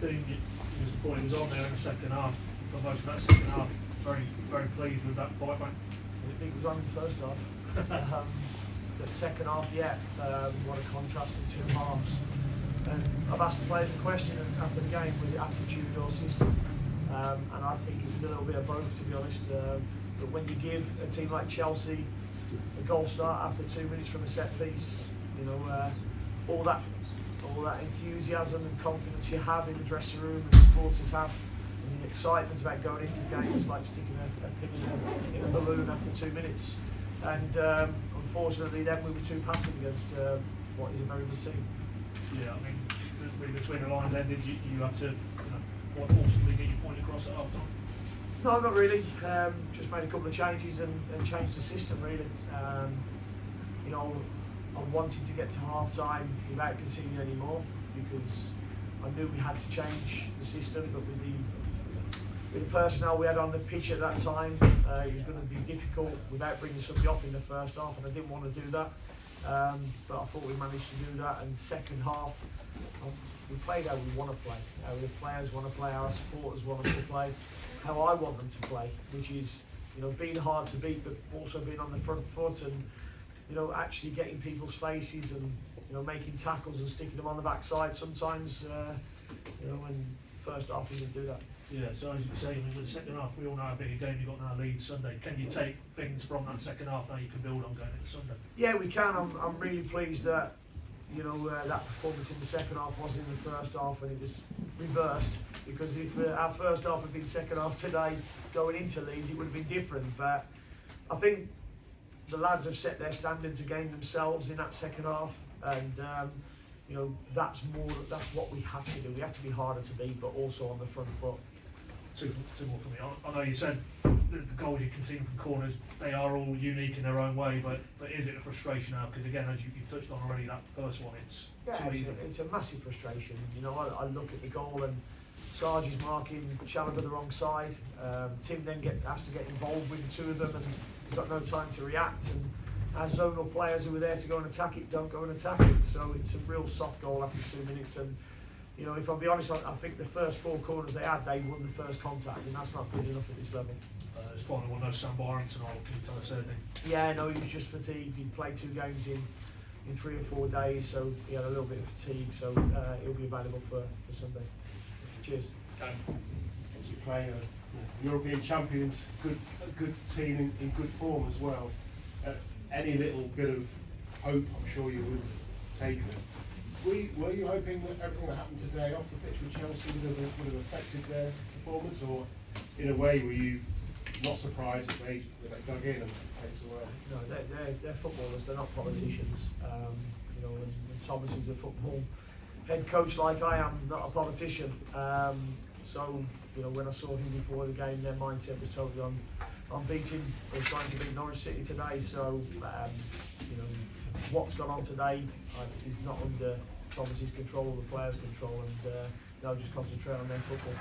Dean, you was the point he was on there in the second half, for most of that second half. Very, very pleased with that fight back. I think it was on in the first half. The second half, what a contrast in two halves. And I've asked the players the question after the game, was it attitude or system? And I think it was a little bit of both, to be honest. But when you give a team like Chelsea a goal start after 2 minutes from a set piece, you know, all that enthusiasm and confidence you have in the dressing room and the supporters have, and the excitement about going into games like sticking a pin in a balloon after 2 minutes. And unfortunately, then we were too passive against what is a very good team. Yeah, I mean, really between the lines ended, you have to, you know, quite forcibly get your point across at half time. No, not really. Just made a couple of changes and changed the system really. You know, I wanted to get to half time without conceding any more because I knew we had to change the system, but with the personnel we had on the pitch at that time, it was going to be difficult without bringing somebody off in the first half, and I didn't want to do that. But I thought we managed to do that. And second half, we played how we want to play, how the players want to play, how our supporters want us to play, how I want them to play, which is, you know, being hard to beat, but also being on the front foot and, you know, actually getting people's faces and, you know, making tackles and sticking them on the backside. Sometimes, you know, in first half we didn't do that. Yeah, so as you say, I mean, with the second half, we all know how big a game you got now, Leeds Sunday. Can you take things from that second half now you can build on going into Sunday? Yeah, we can. I'm really pleased that, you know, that performance in the second half wasn't in the first half and it was reversed, because if our first half had been second half today going into Leeds, it would have been different. But I think the lads have set their standards again themselves in that second half, and you know, that's what we have to do. We have to be harder to beat, but also on the front foot. Two more for me. I know you said the goals you concede from corners, they are all unique in their own way, but is it a frustration now? Because again, as you touched on already, that first one, it's too easy. It's a massive frustration. You know, I look at the goal and Sarge is marking Chalobah the wrong side. Tim then has to get involved with the two of them, and he's got no time to react. And our zonal players who were there to go and attack it don't go and attack it. So it's a real soft goal after 2 minutes. And you know, if I'll be honest, I think the first four corners they had, they won the first contact, and that's not good enough at this level. There's finally one, no Sam Byron tonight. Can you tell us anything? Yeah, no, he was just fatigued. He'd played 2 games in 3 or 4 days, so he had a little bit of fatigue. So he'll be available for Sunday. Cheers. Okay. Obviously playing a European champions, a good team in good form as well. Any little bit of hope, I'm sure you would take it. Were you hoping that everything that happened today off the pitch with Chelsea would have affected their performance, or in a way were you not surprised that they dug in and played so well? No, they're footballers. They're not politicians. You know, and Thomas is a football head coach like I am, not a politician. So you know, when I saw him before the game, their mindset was totally on beating or trying to beat Norwich City today. So you know, what's gone on today is not under Thomas's control or the players' control, and they'll just concentrate on their football.